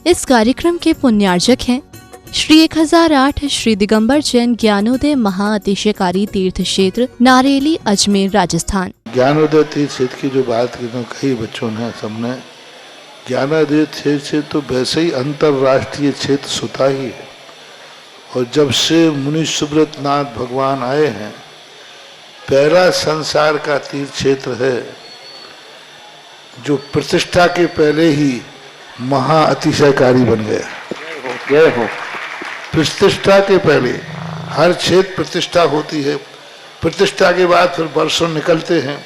इस कार्यक्रम के पुण्यार्जक हैं श्री 1008 श्री दिगंबर जैन ज्ञानोदय महाअतिशयकारी तीर्थ क्षेत्र नारेली अजमेर राजस्थान। ज्ञानोदय तीर्थ क्षेत्र की जो बात की तो कई बच्चों ने सबने ज्ञानोदय क्षेत्र से तो वैसे ही अंतर्राष्ट्रीय क्षेत्र सुता ही है। और जब से मुनि सुब्रत नाथ भगवान आए हैं, पहला संसार का तीर्थ क्षेत्र है जो प्रतिष्ठा के पहले ही महाअतिशयकारी बन गया। प्रतिष्ठा के पहले हर क्षेत्र प्रतिष्ठा होती है, प्रतिष्ठा के बाद फिर वर्षों निकलते हैं,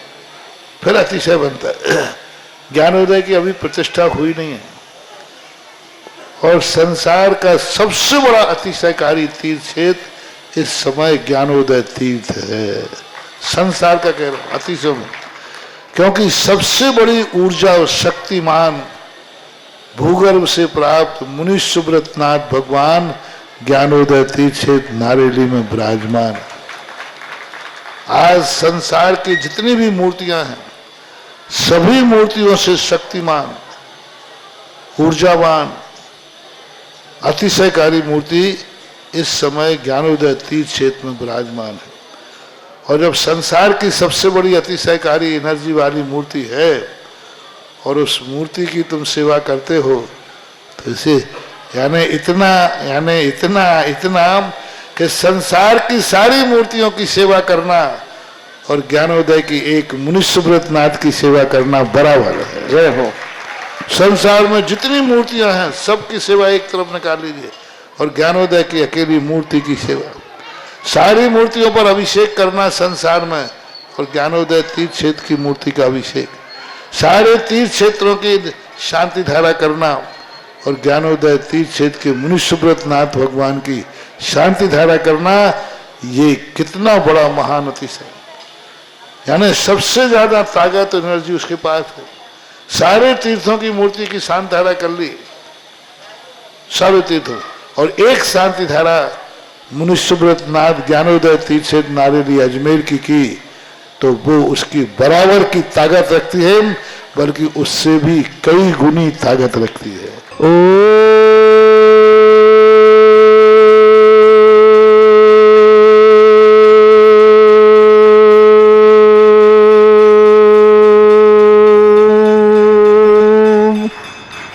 फिर अतिशय बनता है। ज्ञानोदय की अभी प्रतिष्ठा हुई नहीं है और संसार का सबसे बड़ा अतिशयकारी तीर्थ क्षेत्र इस समय ज्ञानोदय तीर्थ है। संसार का कह रहा हूं अतिशय में, क्योंकि सबसे बड़ी ऊर्जा और शक्तिमान भूगर्भ से प्राप्त मुनि सुब्रत नाथ भगवान ज्ञानोदय तीर्थ क्षेत्र नारेली में विराजमान। आज संसार की जितनी भी मूर्तियां हैं, सभी मूर्तियों से शक्तिमान, ऊर्जावान, अतिशयकारी मूर्ति इस समय ज्ञानोदय तीर्थ क्षेत्र में विराजमान है। और जब संसार की सबसे बड़ी अतिशयकारी एनर्जी वाली मूर्ति है और उस मूर्ति की तुम सेवा करते हो, तो इसे यानी इतना कि संसार की सारी मूर्तियों की सेवा करना और ज्ञानोदय की एक मुनि सुब्रत नाथ की सेवा करना बराबर है। जय हो। संसार में जितनी मूर्तियां हैं सबकी सेवा एक तरफ निकाल लीजिए और ज्ञानोदय की अकेली मूर्ति की सेवा। सारी मूर्तियों पर अभिषेक करना संसार में और ज्ञानोदय तीर्थ क्षेत्र की मूर्ति का अभिषेक, सारे तीर्थ क्षेत्रों की शांति धारा करना और ज्ञानोदय तीर्थ क्षेत्र के मुनि सुब्रत नाथ भगवान की शांति धारा करना, ये कितना बड़ा महान अतिशय। यानी सबसे ज्यादा ताकत एनर्जी उसके पास है। सारे तीर्थों की मूर्ति की शांति धारा कर ली, सारे तीर्थों, और एक शांति धारा मुनि सुब्रत नाथ ज्ञानोदय तीर्थ क्षेत्र नारेली अजमेर की तो वो उसकी बराबर की ताकत रखती है, बल्कि उससे भी कई गुनी ताकत रखती है।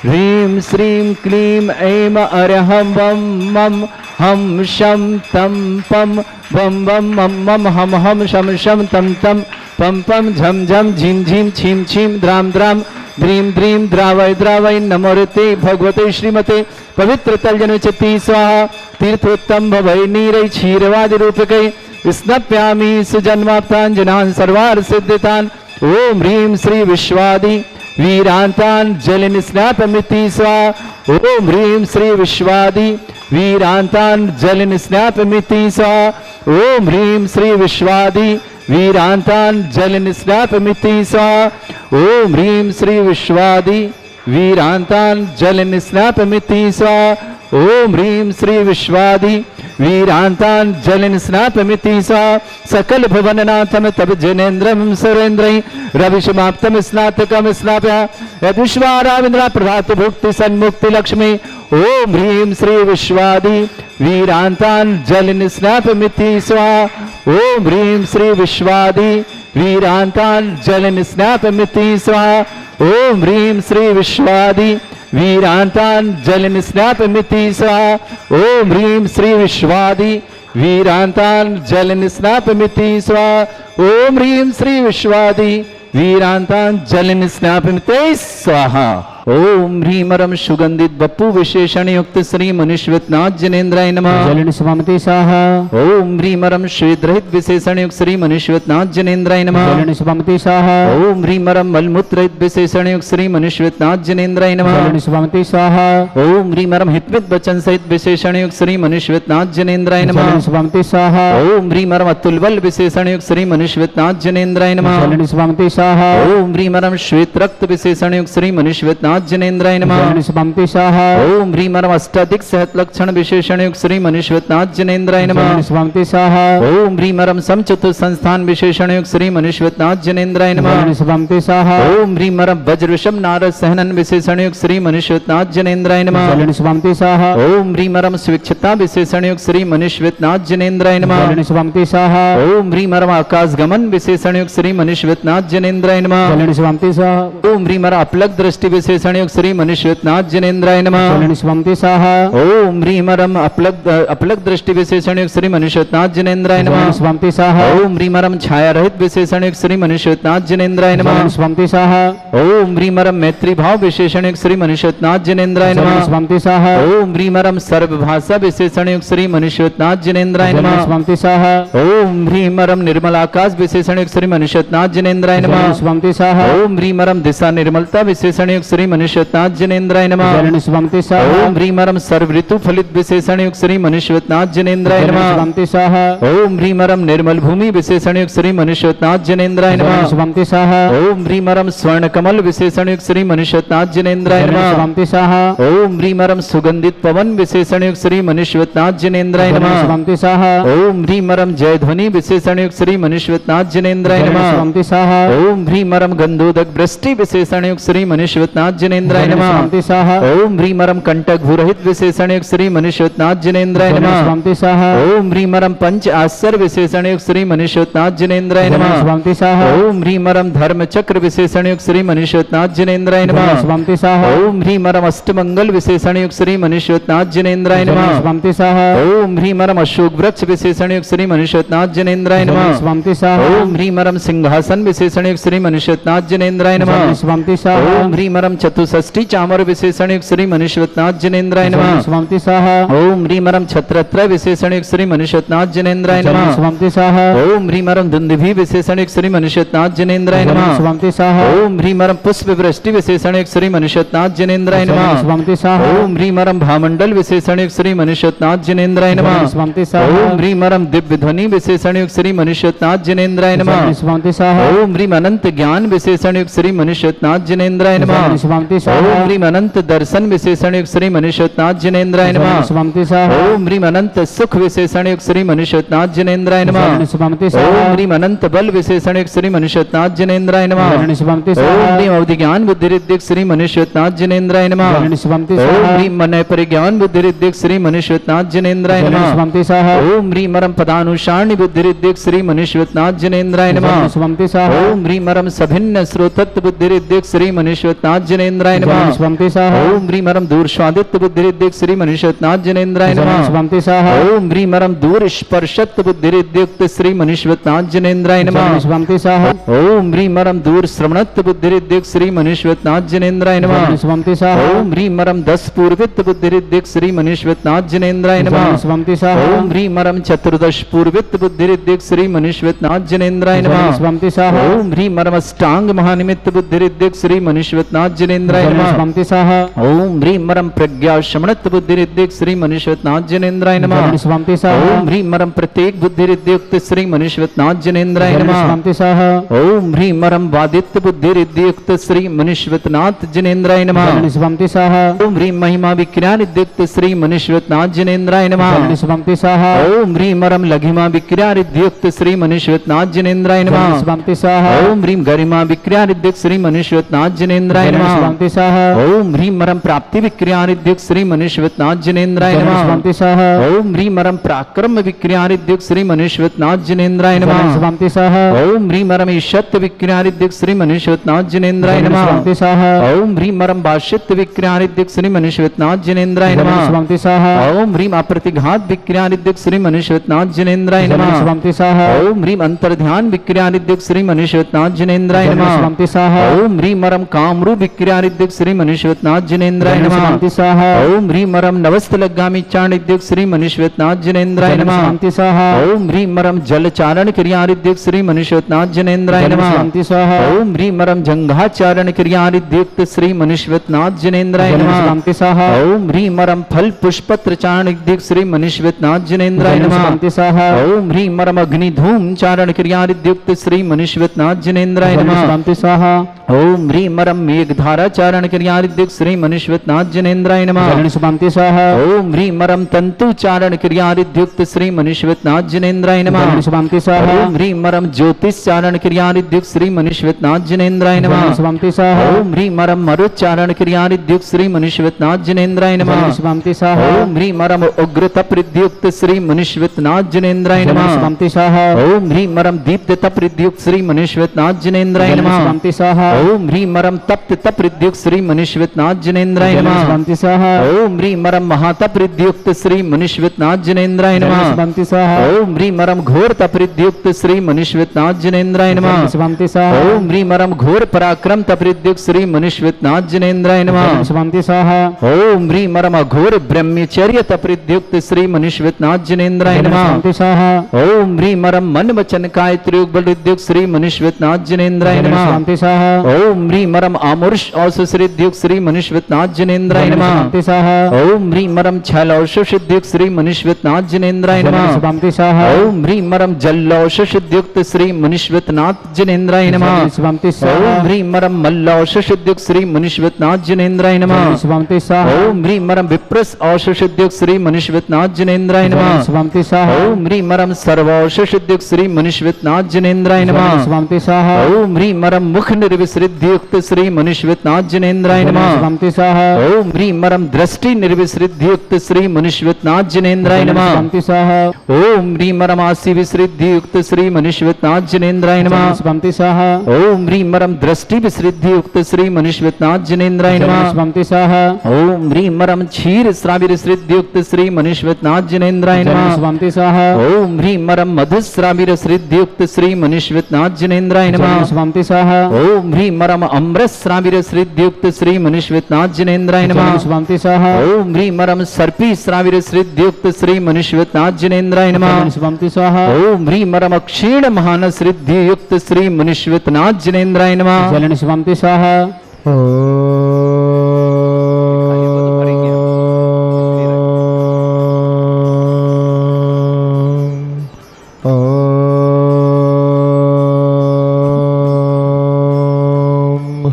ह्रीं श्रीं क्लीं ऐं अरहं वं मं हम शम तम पम बम बम मम मम हम हम शम शम तम तम पम पम झम झम झिम झिम छिम छिम द्राम द्राम द्रीम द्रीम द्रावय द्रावय नमोरते भगवते श्रीमते पवित्र तलजन चति स्वाहा तीर्थोत्तम भवै नीरै क्षीरवादि रूपकै स्नप्यामि सुजन्माप्तान् जनान् सर्वार्थ सिद्धितान्। ओम ह्रीं श्री विश्वादि वीरांतान् जलिन स्नापमिति स्वाहा। ओम ह्रीं श्री विश्वादि वीरांतान् जलिन स्नापमिति स्वाहा। ओम ह्रीं श्री विश्वादि वीरांतान् जलिन स्नापमिति स्वाहा। ओम ह्रीं श्री विश्वादि वीरांतान् जलिन स्नापमिति स्वाहा। ओम ह्रीं श्री विश्वादि वीरांतान् जलिन स्नापमिति स्वाहा। सकल भुवननाथम तब जनेन्द्रम सुरेन्द्रै रविशमाप्तम स्नातकम स्नाप्या यदुष्वाराविंद्रा प्रभात भुक्ति सन्मुक्ति लक्ष्मी। ओम ह्रीं श्री विश्वादि वीरांतान् जलिन स्नापमिति स्वाहा। ओम ह्रीं श्री विश्वादि वीरांतान् जलिन स्नापमिति स्वाहा। ओम ह्रीं श्री विश्वादि वीरांतान् जलिन स्नापमिति स्वाहा। ओम ह्रीं श्री विश्वादि वीरांतान् जलिन स्नापमिति स्वाहा। ओम ह्रीं श्री विश्वादि वीरांतान् जलिन स्नापमिति स्वाहा। ओम ह्रीमरम सुगंधित बप्पु विशेषण युक्त श्री मनुष्यनाथ जनेन्द्राय नमः। जलिन स्वामिति स्वाहा। ओम ह्रीमरम श्वेतरहित विशेषण युक्त श्री मनुष्यनाथ जनेन्द्राय नमः। जलिन स्वामिति स्वाहा। ओम ह्रीमरम मलमूत्रहित विशेषण युक्त श्री मनुष्यनाथ जनेन्द्राय नमः। जलिन स्वामिति स्वाहा। ओम ह्रीमरम हितमित वचन सहित विशेषण युक्त श्री मनुष्यनाथ जनेन्द्राय नमः। जलिन स्वामिति स्वाहा। ओम ह्रीमरम अतुल बल विशेषण युक्त श्री मनुष्यनाथ जनेन्द्राय नमः। जलिन स्वामिति स्वाहा। ओम ह्रीमरम श्वेत रक्त विशेषण युक्त श्री मनुष्यनाथ मनुष्यत्नाथ जनेन्द्राय नमः। जलन स्वामी स्वाहा ओम ह्रीं मरम अष्टाधिक सहत लक्षण विशेषण युक्त श्री मनुष्यत्नाथ जनेन्द्राय नमः। जलन स्वामी स्वाहा ओम ह्रीं मरम समचतुर संस्थान विशेषण युक्त श्री मनुष्यत्नाथ जनेन्द्राय नमः। जलन स्वामी स्वाहा ओम ह्रीं मरम वज्र ऋषभ नारद सहनन विशेषण युक्त श्री मनुष्यत्नाथ जनेन्द्राय नमः। जलन स्वामी स्वाहा ओम ह्रीं मरम स्वेच्छता विशेषण युक्त श्री मनुष्यत्नाथ जनेन्द्राय नमः। जलन स्वामी स्वाहा ओम ह्रीं मरम आकाश गमन विशेषण युक्त श्री मनुष्यत्नाथ जनेन्द्राय नमः। जलन स्वामी स्वाहा ओम ह्रीं मरम अपलक दृष्टि विशेषण युक्त श्री मनुष्यत्नाथ जनेन्द्राय नमः। जलन स्वामी स्वाहा ओम ह्रीं मरम अपलक दृष्टि विशेषण युक्त श्री मनुष्यत्नाथ जनेन्द्राय जलन नमः। स्वामी स्वाहा ओम ह्रीं मरम छाया रहित विशेषण युक्त श्री मनुष्यत्नाथ जनेन्द्राय नमः। जलन स्वामी स्वाहा ओम ह्रीं मरम मैत्री भाव विशेषण युक्त श्री मनुष्यत्नाथ जनेन्द्राय जलन नमः। स्वामी स्वाहा ओम ह्रीं मरम सर्वभाषा विशेषण युक्त श्री मनुष्यत्नाथ जनेन्द्राय जलन नमः। स्वामी स्वाहा ओम ह्रीं मरम निर्मल आकाश विशेषण युक्त श्री मनुष्यत्नाथ जनेन्द्राय जलन नमः। स्वामी स्वाहा ओम ह्रीं मरम दिशा निर्मलता विशेषण युक्त श्री मनुष्यत्नाथ जनेन्द्राय नमः। जलन स्वामी स्वाहा ओम ह्रीं मरम सर्व ऋतु फलित विशेषण युक्त श्री मनुष्यत्नाथ जनेन्द्राय जलन नमः। स्वामी स्वाहा ओम ह्रीं मरम निर्मल भूमि विशेषण युक्त श्री मनुष्यत्नाथ जनेन्द्राय जलन नमः। स्वामी स्वाहा ओम ह्रीं मरम स्वर्ण कमल विशेषण युक्त श्री मनुष्यत्नाथ जनेन्द्राय जलन नमः। स्वामी स्वाहा ओम ह्रीं मरम सुगंधित पवन विशेषण युक्त श्री मनुष्यत्नाथ जनेन्द्राय जलन नमः। स्वामी स्वाहा ओम ह्रीं मरम जय ध्वनि विशेषण युक्त श्री मनुष्यत्नाथ जनेन्द्राय जलन नमः। स्वामी स्वाहा ओम ह्रीं मरम गंधोदक वृष्टि विशेषण युक्त श्री मनुष्यत्नाथ जनेन्द्राय जलन नमः। स्वामी स्वाहा ओम ह्रीं मरम कंटक भूरहित विशेषण युक्त श्री मनुष्यत्नाथ जनेन्द्राय जलन नमः। स्वामी स्वाहा ओम ह्रीं मरम पंच आश्चर्य विशेषण युक्त श्री मनुष्यत्नाथ जनेन्द्राय जलन नमः। स्वामी स्वाहा ओम ह्रीं मरम धर्म चक्र विशेषण युक्त श्री मनुष्यत्नाथ जनेन्द्राय जलन नमः। स्वामी स्वाहा ओम ह्रीं मरम अष्टमंगल विशेषण युक्त श्री मनुष्यत्नाथ जनेन्द्राय जलन नमः। स्वामी स्वाहा ओम ह्रीं मरम अशोक वृक्ष विशेषण युक्त श्री मनुष्यत्नाथ जनेन्द्राय जलन नमः। स्वामी स्वाहा ओम ह्रीं मरम सिंहासन विशेषण युक्त श्री मनुष्यत्नाथ जनेन्द्राय जलन नमः। स्वामी स्वाहा ओम ह्रीं मरम चतुष्षष्टि चामर विशेषण युक्त श्री मनुष्यत्नाथ जनेन्द्राय जलन नमः। स्वामी स्वाहा ओम ह्रीं मरम छत्रत्र विशेषण युक्त श्री मनुष्यत्नाथ जनेन्द्राय जलन नमः। स्वामी स्वाहा ओम ह्रीं मरम दुंदुभि विशेषण युक्त श्री मनुष्यत्नाथ जनेन्द्राय जलन नमः। स्वामी स्वाहा ओम ह्रीं मरम पुष्प वृष्टि विशेषण युक्त श्री मनुष्यत्नाथ जनेन्द्राय जलन नमः। स्वामी स्वाहा ओम ह्रीं मरम भामंडल विशेषण युक्त श्री मनुष्यत्नाथ जनेन्द्राय जलन नमः। स्वामी स्वाहा ओम ह्रीं मरम दिव्य ध्वनि विशेषण युक्त श्री मनुष्यत्नाथ जनेन्द्राय जलन नमः। स्वामी स्वाहा ओम ह्रीं अनंत ज्ञान विशेषण युक्त श्री मनुष्यत्नाथ जनेन्द्राय जलन नमः। स्वामी ओम स्वाहा ह्रीं अनंत दर्शन विशेषण युक्त श्री मनुष्यत्नाथ जनेन्द्राय जलन नमः। स्वामी स्वाहा ओम ह्रीं अनंत सुख विशेषण युक्त श्री मनुष्यत्नाथ जनेन्द्राय नमः। जलन स्वामी ओम स्वाहा ह्रीं अनंत बल विशेषण युक्त श्री मनुष्यत्नाथ जनेन्द्राय नमः। जलन स्वामी ओम स्वाहा ह्रीं अवधि ज्ञान बुद्धि रिद्धिक श्री मनुष्यत्नाथ जनेन्द्राय नमः। जलन स्वामी ओम स्वाहा ह्रीं मनय परिज्ञान बुद्धि रिद्धिक श्री मनुष्यत्नाथ जनेन्द्राय जलन नमः। स्वामी स्वाहा ओम ह्रीं मरम पदानुसारणी बुद्धि रिद्धिक श्री मनुष्यत्नाथ जनेन्द्राय जलन नमः। स्वामी स्वाहा ओम ह्रीं मरम सभिन्न श्रोतत्व बुद्धि रिद्धिक श्री मनुष्यत्नाथ जनेन्द्राय जलन नमः। स्वामी स्वाहा ओम ह्रीं मरम दूर स्वादित्व बुद्धि रिद्धिक श्री मनुष्यत्नाथ जनेन्द्राय जलन नमः। स्वामी स्वाहा ओम ह्रीं मरम दूर स्पर्शत्व बुद्धि रिद्धियुक्त श्री मनुष्यत्नाथ जनेन्द्राय जलन नमः। स्वामी स्वाहा ओम ह्रीं मरम दूर श्रवणत्व बुद्धि रिद्धियुक्त श्री मनुष्यत्नाथ जनेन्द्राय जलन नमः। स्वामी स्वाहा ओम ह्रीं मरम 10 पूर्वित्व बुद्धि रिद्धियुक्त श्री मनुष्यत्नाथ जनेन्द्राय जलन नमः। स्वामी स्वाहा ओम ह्रीं मरम 14 पूर्वित्व बुद्धि रिद्धियुक्त श्री मनुष्यत्नाथ जनेन्द्राय जलन नमः। स्वामी स्वाहा ओम ह्रीं मरम अष्टांग महानिमित्त बुद्धि रिद्धियुक्त श्री मनुष्यत्नाथ जनेन्द्राय जलन नमः। स्वामी स्वाहा ओम ह्रीं मरम प्रज्ञा शमणत्व बुद्धि रिद्धियुक्त श्री मनुष्यत्नाथ जनेन्द्राय नमः। जलन स्वामी स्वाहा ओम ह्रीं मरम प्रत्येक बुद्धि रिद्धियुक्त श्री मनुष्यत्नाथ जनेन्द्राय जलन नमः। स्वामी स्वाहा ओम ह्रीं मरम वादित्य बुद्धि रिद्धियुक्त श्री मनुष्यत्नाथ जनेन्द्राय नमः। जलन स्वामी स्वाहा ओम ह्रीं महिमा विक्रिया रिद्धियुक्त श्री मनुष्यत्नाथ जनेन्द्राय नमः। जलन स्वामी स्वाहा ओम ह्रीं मरम लघिमा विक्रिया रिद्धियुक्त श्री मनुष्यत्नाथ जनेन्द्राय जलन नमः। स्वामी स्वाहा ओम ह्रीं गरिमा विक्रिया रिद्धियुक्त श्री मनुष्यत्नाथ जनेन्द्राय जलन नमः। स्वामी स्वाहा ओम ह्रीं मरम प्राप्ति विक्रिया रिद्धियुक्त श्री मनुष्यत्नाथ जनेन्द्राय जलन नमः। स्वामी स्वाहा ओम ह्रीं मरम पराक्रम विक्रिया रिद्धियुक्त श्री मनुष्यत्नाथ जनेन्द्राय जलन नमः। स्वामी स्वाहा ओम ह्रीं मरम ईशत्व विक्रिया रिद्धियुक्त श्री मनुष्यत्नाथ जनेन्द्राय जलन नमः। स्वामी स्वाहा ओम ह्रीं मरम भाष्यत्व विक्रिया रिद्धियुक्त श्री मनुष्यत्नाथ जनेन्द्राय जलन नमः। स्वामी स्वाहा ओम ह्रीं अप्रतिघात विक्रिया रिद्धियुक्त श्री मनुष्यत्नाथ जनेन्द्राय जलन नमः। स्वामी स्वाहा ओम ह्रीं अंतर्ध्यान विक्रिया रिद्धियुक्त श्री मनुष्यत्नाथ जनेन्द्राय जलन नमः। स्वामी स्वाहा ओम ह्रीं मरम कामरूप विक्रिया रिद्धियुक्त श्री मनुष्यत्नाथ जनेन्द्राय जलन नमः। स्वामी स्वाहा ओम ह्रीं मरम नवस्तलगामी चारण रिद्धियुक्त श्री मनुष्यत्नाथ जनेन्द्राय जलन नमः। स्वामी स्वाहा ओम ह्रीं मरम जलचारण क्रिया रिद्धियुक्त श्री मनुष्यत्नाथ जनेन्द्राय जलन नमः। स्वामी स्वाहा ओम ह्रीं मरम जंघाचारण क्रिया रिद्धियुक्त श्री मनुष्यत्नाथ जनेन्द्राय जलन नमः। स्वामी स्वाहा ओम ह्रीं मरम फल पुष्पत्र चारण रिद्धियुक्त श्री मनुष्यत्नाथ जनेन्द्राय जलन नमः। स्वामी स्वाहा ओम ह्रीं मरम अग्नि धूम चारण क्रिया रिद्धियुक्त श्री मनुष्यत्नाथ जनेन्द्राय जलन नमः। स्वामी स्वाहा ओम ह्रीं मरम मेघधारा चारण क्रियारिद्युक्त श्री मनुष्यनाथ जनेन्द्राय नमः। जलन शुभांति स्वाहा। ओम ह्रीं मरम तंतु चारण क्रियारिद्युक्त श्री मनुष्यनाथ जनेन्द्राय नमः। जलन शुभांति स्वाहा। ओम ह्रीं मरम ज्योतिष चारण क्रियारिद्युक्त श्री मनुष्यनाथ जनेन्द्राय नमः। जलन शुभांति स्वाहा। ओम ह्रीं मरम मरुच्चारण क्रियारिद्युक्त श्री मनुष्यनाथ जनेन्द्राय नमः। जलन शुभांति स्वाहा। ओम ह्रीं मरम उग्र तपरिद्युक्त श्री मनुष्यनाथ जनेन्द्राय जलन नमः। शुभांति स्वाहा। ओम ह्रीं मरम दीप्त तपरिद्युक्त श्री मनुष्यनाथ जनेन्द्राय जलन नमः। शुभांति स्वाहा। ओम ह्रीं मरम तप्त तपरिद्युक्त श्री मनुष्यनाथ जनेन्द्राय जलन नमः। शुभांति स्वाहा। ओम ह्रीं मरम महातपरिद्युक्त श्री मनुष्यनाथ जनेन्द्राय जलन नमः। शुभांति स्वाहा। ओम ह्रीं मरम घोर तपरिद्युक्त श्री मनुष्यनाथ जनेन्द्राय नमः। जलन शुभांति स्वाहा। ओम ह्रीं मरम घोर पराक्रम तपरिद्युक्त श्री मनुष्यनाथ जनेन्द्राय नमः। जलन शुभांति स्वाहा। ओम ह्रीं मरम घोर ब्रह्मचर्य तपरिद्युक्त श्री मनुष्यनाथ जनेन्द्राय जलन नमः। शुभांति स्वाहा। ओम ह्रीं मरम मन वचन काय त्रियुग बलुद्युक्त श्री मनुष्यनाथ जनेन्द्राय जलन नमः। शुभांति स्वाहा। ओम ह्रीं मरम आमुष औषधयुक्त श्री मनुष्यनाथ जनेन्द्राय जलन नमः। शुभांति स्वाहा। ओम ह्रीं मरम छलौषधयुक्त श्री मनुष्यनाथ जनेन्द्राय जलन नमः। शुभांति स्वाहा। ओम ह्रीं मरम जलौषधयुक्त श्री मनुष्यनाथ जनेन्द्राय नमः। जलन शुभांति स्वाहा। ओम ह्रीं मरम मल्लौषधयुक्त श्री मनुष्यनाथ जनेन्द्राय नमः। जलन शुभांति स्वाहा। ओम ह्रीं मरम विप्रस औषधयुक्त श्री मनुष्यनाथ जनेन्द्राय जलन नमः। शुभांति स्वाहा। ओम ह्रीं मरम सर्वौषधयुक्त श्री मनुष्यनाथ जनेन्द्राय जलन नमः। शुभांति स्वाहा। ओम ह्रीं मरम मुख निर्विसृद्युक्त श्री मनुष्यनाथ जनेन्द्राय जलन नमः। शुभांति स्वाहा। ओम ह्रीं मरम दृष्टि निर्विसृद्युक्त श्री मनुष्यनाथ जनेन्द्राय जलन नमः। शुभांति स्वाहा। ओम ह्रीं मरम आसी विसृद्युक्त श्री मनुष्यनाथ जनेन्द्राय जलन नमः। शुभांति स्वाहा। ओम ह्रीं मरम दृष्टि विसृद्युक्त श्री मनुष्यनाथ जनेन्द्राय जलन नमः। शुभांति स्वाहा। ओम ह्रीं मरम क्षीर श्राविर श्रीद्युक्त श्री मनुष्यनाथ जनेन्द्राय जलन नमः। शुभांति स्वाहा। ओम ह्रीं मरम मधुश्राविर श्रीद्युक्त श्री मनुष्यनाथ जनेन्द्राय जलन नमः। शुभांति स्वाहा। ओम ह्रीं मरम अमृत श्राविर श्रीद्युक्त श्री मनुष्यनाथ जनेन्द्राय नमः। जलन शुभांति स्वाहा। ओम ह्रीं मरम सर्पी श्राविर श्रीद्युक्त श्री मनुष्यनाथ जनेन्द्राय नमः। जलन शुभांति स्वाहा। ओम ह्रीं मरम क्षीण महान श्रीद्युक्त श्री मनुष्यनाथ जनेन्द्राय नमः। जलन शुभांति स्वाहा।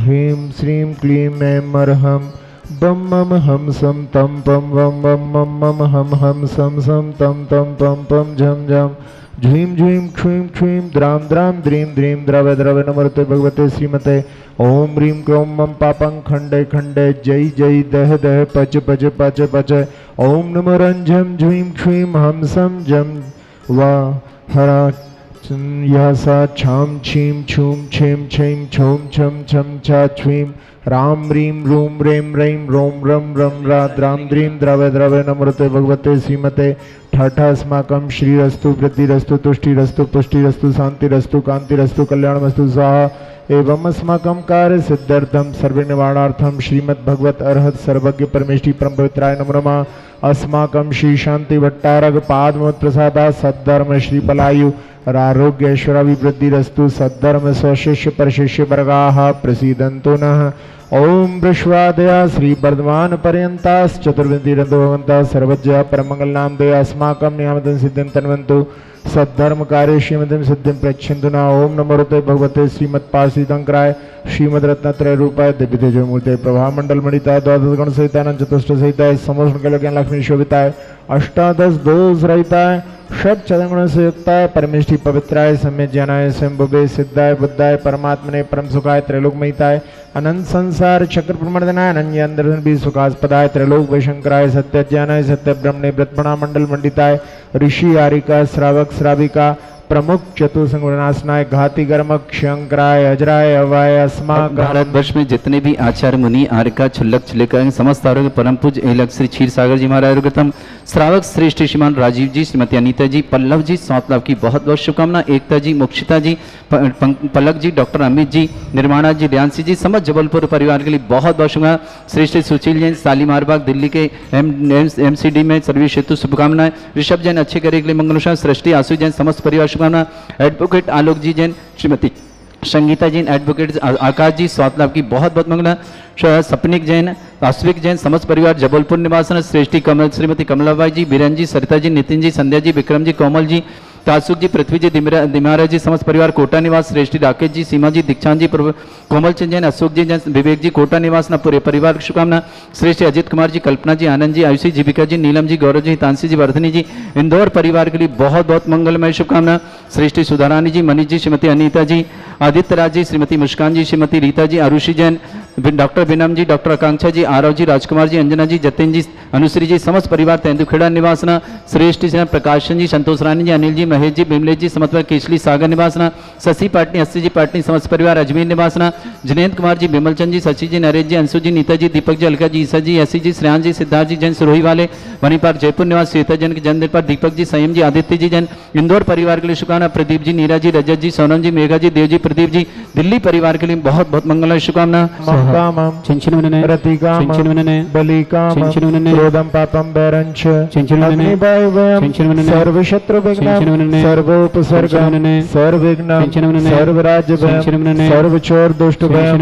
ह्रीं श्रीं क्लीं ऐं अरहं बम मम हम सम तम पम वम वम मम मम हम सम सम तम तम पम पम झम झम झ्वीं झ्वीं क्षुं क्षुं द्रां द्रां द्रीं द्रीं द्रव द्रव नमस्ते भगवते श्रीमते ओम ह्रीं क्रों मम पापं खंडे खंडे जय जय दह दह पच पच पच पच ओम नमो रंझं झ्वीं क्षुं हम सम जम वा हरा यह सा छाम छीं छूं छीं छीं छौं छम छम छा छ्वीं राम ह्रीं रूं रें रैं रों रम रम रा द्रां द्रीं द्रव द्रव नमस्ते भगवते श्रीमते ठाठास्माकं श्रीरस्तु वृद्धिरस्तु तुष्टिरस्तु पुष्टिरस्तु शांतिरस्तु कांतिरस्तु कल्याणमस्तु स्वाहा एवं अस्माकं कार्य सिद्ध्यर्थं सर्वनिवारणार्थं श्रीमद् भगवत अर्हत सर्वज्ञ परमेष्टि परम पवित्राय नमो नमः अस्माकं श्री शांति भट्टारक पादमोद प्रसादा सद्धर्म श्री पलायु आरोग्य ऐश्वर्याभिवृद्धिरस्तु सद्धर्म स्वशिष्य परशिष्य वर्गाः प्रसीदन्तु नः ओम वृष्वादया श्री वर्धमान पर्यंतास चतुर्विधिरन्तो भवन्तः सर्वज्ञ परमंगलनाम दया अस्माकं नियामतं सिद्धिं तन्वन्तु सद्धर्म कार्य श्रीमतिं सिद्धिं प्रयच्छन्तु न ओम नमो ऋते भगवते श्रीमत्पार्षदंकराय श्रीमद रत्नत्रय रूपाय दिव्य तेजो मूर्ते प्रभा मंडल मणिताय द्वादश गण सहिताय चतुष्ट सहिताय समोष्ण कल्याण लक्ष्मी शोभिताय अष्टादश दोष रहिताय षट चतुर्गुण से युक्ताय परमेष्टि पवित्राय सम्य ज्ञानाय स्वयंभुवे सिद्धाय बुद्धाय परमात्मने परम सुखाय त्रैलोकमयिताय अनंत संसार चक्र प्रमर्दनाय अनन्य भी सुखास्पदाय त्रैलोक वैशंकराय सत्य ज्ञानाय सत्य ब्रह्मणे ब्रह्मणा मंडल मंडिताय ऋषि आरिका श्रावक श्राविका प्रमुख चतुर्संगनाशनाय घाती गर्म क्षयंकराय अजराय अवाय अस्माक भारतवर्ष में जितने भी आचार्य मुनि आर्यका छुल्लक छुल्लिका समस्त आरोग्य परम पूज एलक श्री क्षीर सागर जी महाराज प्रथम श्रावक श्रेष्ठ श्रीमान राजीव जी श्रीमती अनीता जी पल्लव जी सात लाभ की बहुत बहुत शुभकामना एकता जी मोक्षिता जी पलक जी डॉक्टर अमित जी निर्माणा जी रियांसी जी समस्त जबलपुर परिवार के लिए बहुत बहुत शुभकामना श्रेष्ठ सुशील जैन शालीमार बाग दिल्ली के MCD में सर्विस हेतु शुभकामनाएं ऋषभ जैन अच्छे करे के लिए मंगलूषा सृष्टि आशु जैन समस्त परिवार शुभकामना एडवोकेट आलोक जी जैन श्रीमती संगीता जैन एडवोकेट आकाश जी स्वात लाभ की बहुत बहुत मंगला सपनिक जैन वास्तविक जैन समस्त परिवार जबलपुर निवासन श्रेष्ठी कमल श्रीमती कमलाबाई जी बीरन जी सरिता जी नितिन जी संध्या जी विक्रम जी कोमल जी तासुक जी, पृथ्वी जी, दिमारा जी, समस्त परिवार कोटा निवास, श्रेष्ठी राकेश जी, सीमा जी, दीक्षांत जी, कोमल चंद जैन, अशोक जी जैन, विवेक जी, कोटा निवास ना पूरे परिवार की शुभकामना। श्रेष्ठी अजित कुमार जी, कल्पना जी, आनंद जी, आयुषी, जीविका जी, नीलम जी, गौरव जी, हितांशी जी, वर्धनी जी, इंदौर परिवार के लिए बहुत बहुत मंगलमय शुभकामना। श्रेष्ठी सुधारानी जी, मनीष जी, श्रीमती अनीता जी, आदित्य राज जी, श्रीमती मुस्कान जी, श्रीमती रीता जी, आरुषि जैन, डॉक्टर बिनम जी, डॉक्टर आकांक्षा जी, आरव जी, राजकुमार जी, अंजना जी, जतिन जी, अनुश्री जी, समस्त परिवार तेंदुखेड़ा निवासना। श्रेष्ठ जी प्रकाशन जी, संतोष रानी जी, अनिल जी, महेश जी, बिमलेश जी, समस्त परिवार केसली सागर निवासना। शशि पाटनी, अस्सी जी पाटनी, समस्त परिवार अजमेर निवासना। जिनेन्द्र कुमार जी, बिमल चंद जी, शशि जी, नरेश जी, अंशु जी, नीता जी, दीपक जी, अलका जी, ईसा जी, यसी जी, श्रेयांश जी, सिद्धार्थ जी जैन, सुरोही वाले, वनी पार्क जयपुर निवास, श्वेता जैन के जन्मदिन पर दीपक जी, संयम जी, आदित्य जी जैन, इंदौर परिवार के लिए शुभकामना। प्रदीप जी, नीरा जी, रजत जी, सोनम जी, मेघा जी, देव जी, प्रदीप जी, दिल्ली परिवार के लिए बहुत बहुत मंगलमय शुभकामना। रतिकामं बलिकामं क्रोधं पापं वैरञ्च अग्निवायुवयं सर्वशत्रुविघ्नं सर्वोपसर्गं सर्वविघ्नं सर्वराज्यभयं सर्वचोरदुष्टभयं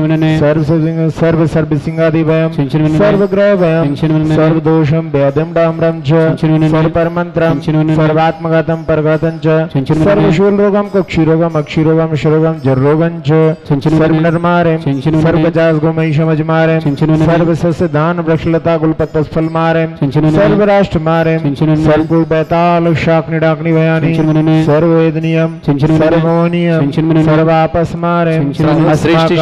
सर्वसिंहादिभयं सर्वग्रहभयं सर्वदोषं व्याधिं डाम्रं च सर्वपरमन्त्रं सर्वात्मघातं परघातं च सर्वशूलरोगं कक्षिरोगं अक्षिरोगं शरोगं जररोगं च सर्वनर्मारें सर्वगजासगोमहिषमजमारें सर्वसस्य दान वृक्षलता गुलपत्रस्फल मारे सर्वराष्ट्र मारे सर्वकुल बैताल शाकनि डाकनि भयानि सर्ववेदनीयम सर्वमोहनीयम सर्वापस मारे। श्रेष्ठ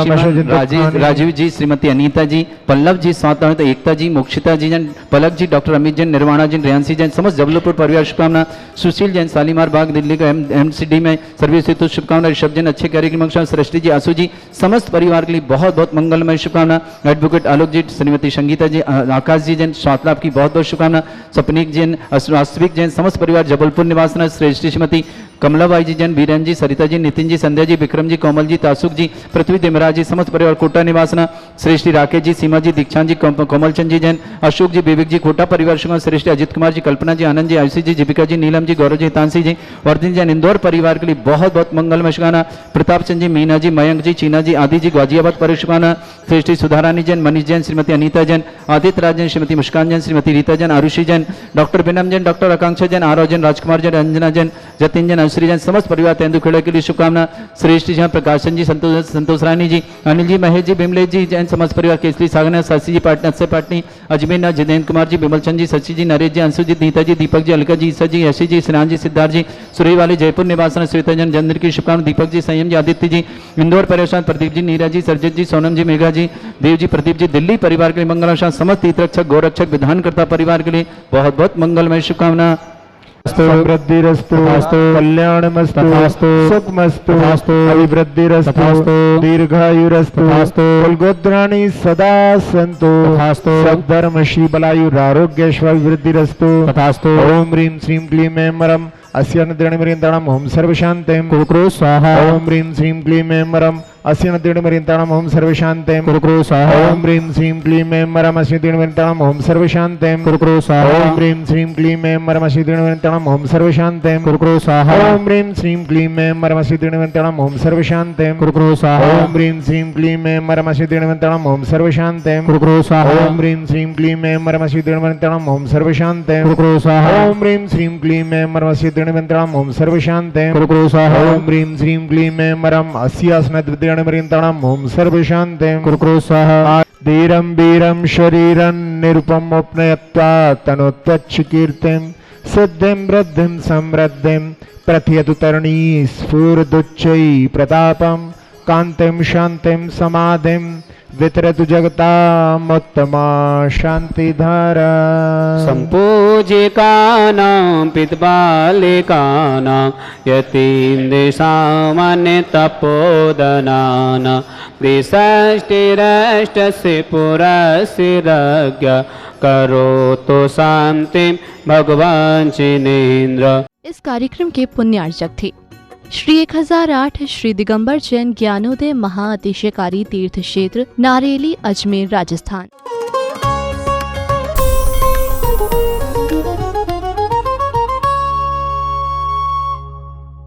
राजीव जी, श्रीमती अनीता जी, पल्लव जी, स्वात एकता जी, मोक्षिता जी जैन, पलक जी, डॉक्टर अमित जैन, निर्वाणा जैन, रेयांसी जैन, समस्त जबलपुर परिवार शुभकामना। सुशील जैन, शालीमार बाग दिल्ली का MCD में सर्विस हेतु शुभकामना। ऋषभ जैन, अच्छे कार्यक्रम। सृष्टि जी, आसू जी, समस्त परिवार के लिए बहुत बहुत मंगलमय शुभकामना। एडवोकेट आलोक जी, श्रीमती संगीता जी, आकाश जी जैन, स्वास्थ्य लाभ की बहुत बहुत शुभकामना। सपनीक जैन, वास्तविक जैन, समस्त परिवार जबलपुर निवासना। श्रेष्ठी श्रीमती कमलाबाई जी जैन, बीरन जी, सरिता जी, नितिन जी, संध्या जी, विक्रम जी, कोमल जी, तासुक जी, पृथ्वी दिमराज जी, समस्त परिवार कोटा निवासना। श्रेष्ठी राकेश जी, सीमा जी, दीक्षांत जी, कोमल चंद जी जैन, अशोक जी, विवेक जी, कोटा परिवार शुभकामना। श्रेष्ठी अजित कुमार जी, कल्पना जी, आनंद जी, आयुषी जी, जीविका जी, नीलम जी, गौरव जी, हितांशी जी, वर्धन जैन, इंदौर परिवार के लिए बहुत बहुत मंगलमय शुभकामना। प्रताप चंद जी, मीना जी, मयंक जी, चीना जी, आदि जी, गाजियाबाद परिवार शुभकामना। श्रेष्ठी सुधारानी जैन, मनीष जैन, श्रीमती अनीता जैन, आदित्य राज जैन, श्रीमती मुस्कान जैन, श्रीमती रीता जैन, आरुषि जैन, डॉक्टर बिनम जैन, डॉक्टर आकांक्षा जैन, आरव जैन, राजकुमार जैन, अंजना जैन, जतिन जैन, अनुश्री जैन, समस्त परिवार तेंदुखेड़ा के लिए शुभकामना। श्रेष्ठ जी प्रकाशन जी, संतोष रानी जी, अनिल जी, महेश जी, बिमलेश जी जैन, समस्त परिवार केसली सागर, शशि जी पाटनी, अक्षय पाटनी, अजमेर, जिनेन्द्र कुमार जी, बिमल चंद जी, शशि जी, नरेश जी, अंशु जी, नीता जी, दीपक जी, अलका जी, ईसा जी, यशी जी, श्रेयांश जी, सिद्धार्थ जी, सुरई वाले, जयपुर निवासन, श्वेता जैन, जन्मदिन की शुभकामना। दीपक जी, संयम जी, आदित्य जी, इंदौर परिवार, प्रदीप जी, नीरा जी, सरजित जी, सोनम जी, मेघा जी, देव जी, प्रदीप जी, दिल्ली परिवार के लिए मंगलमय। समस्त तीर्थरक्षक, गौरक्षक, विधानकर्ता परिवार के लिए बहुत बहुत मंगलमय शुभकामना। समृद्धिरस्तु कल्याणमस्तु सुखमस्तु अभिवृद्धिरस्तु दीर्घायुरस्तु कुलगोत्राणि सदा सन्तु सद्धर्मशीबलायुरारोग्यैश्वर्यवृद्धिरस्तु ओम ह्रीं श्रीं क्लीं ऐं मरम् अस्य नद्रणिमरियन्ताणम् ओम सर्वशान्तिं कुरु स्वाहा। ओम ह्रीं श्रीं क्लीं ऐं मरम् अस्य नद्रणिमरियन्ताणम् ओम सर्वशान्तिं कुरु स्वाहा। ओम ह्रीं श्रीं क्लीं ऐं मरम् अस्य नद्रणिमरियन्ताणम् ओम सर्वशान्तिं कुरु स्वाहा। ओम ह्रीं श्रीं क्लीं ऐं मरम् अस्य नद्रणिमरियन्ताणम् ओम सर्वशान्तिं कुरु स्वाहा। ओम ह्रीं श्रीं क्लीं ऐं मरम् अस्य नद्रणिमरियन्ताणम् ओम सर्वशान्तिं कुरु स्वाहा। ओम ह्रीं श्रीं क्लीं ऐं मरम् अस्य नद्रणिमरियन्ताणम् ओम सर्वशान्तिं कुरु स्वाहा। ओम ह्रीं श्रीं क्लीं ऐं मरम् अस्य नद्रणिमरियन्ताणम् ओम सर्वशान्तिं कुरु स्वाहा। ओम ह्रीं श्रीं क्लीं ऐं मरम् अस्य नद्रणिमरियन्ताणम् ओम सर्वशान्तिं कुरु स्वाहा। ओम ह्रीं श्रीं क्लीं ऐं मरम् अस्य नद्रणिमरियन्ताणम् ओम सर्वशान्तिं कुरु स्वाहा। धीरं वीरं शरीरं निरुपमोपनयत्वा तनोत्तच्च कीर्तिं सिद्धिं वृद्धिं समृद्धिं प्रथयतु तरुणी स्फूर्दुच्चै प्रतापं कान्तिं शान्तिं समाधिं वितरतु जगतामुत्तमा शान्तिधारा। सम्पूजिकानां पितृबालिकानां यतीन्द्रसामान्यतपोदनानां द्विषष्टिरष्टस्य पुरस्सिरज्ञ करोतु शान्तिं भगवान् जिनेन्द्र। इस कार्यक्रम के पुण्यार्चक थे श्री 1008 श्री दिगंबर जैन ज्ञानोदय महाअतिशयकारी तीर्थ क्षेत्र नारेली, अजमेर, राजस्थान।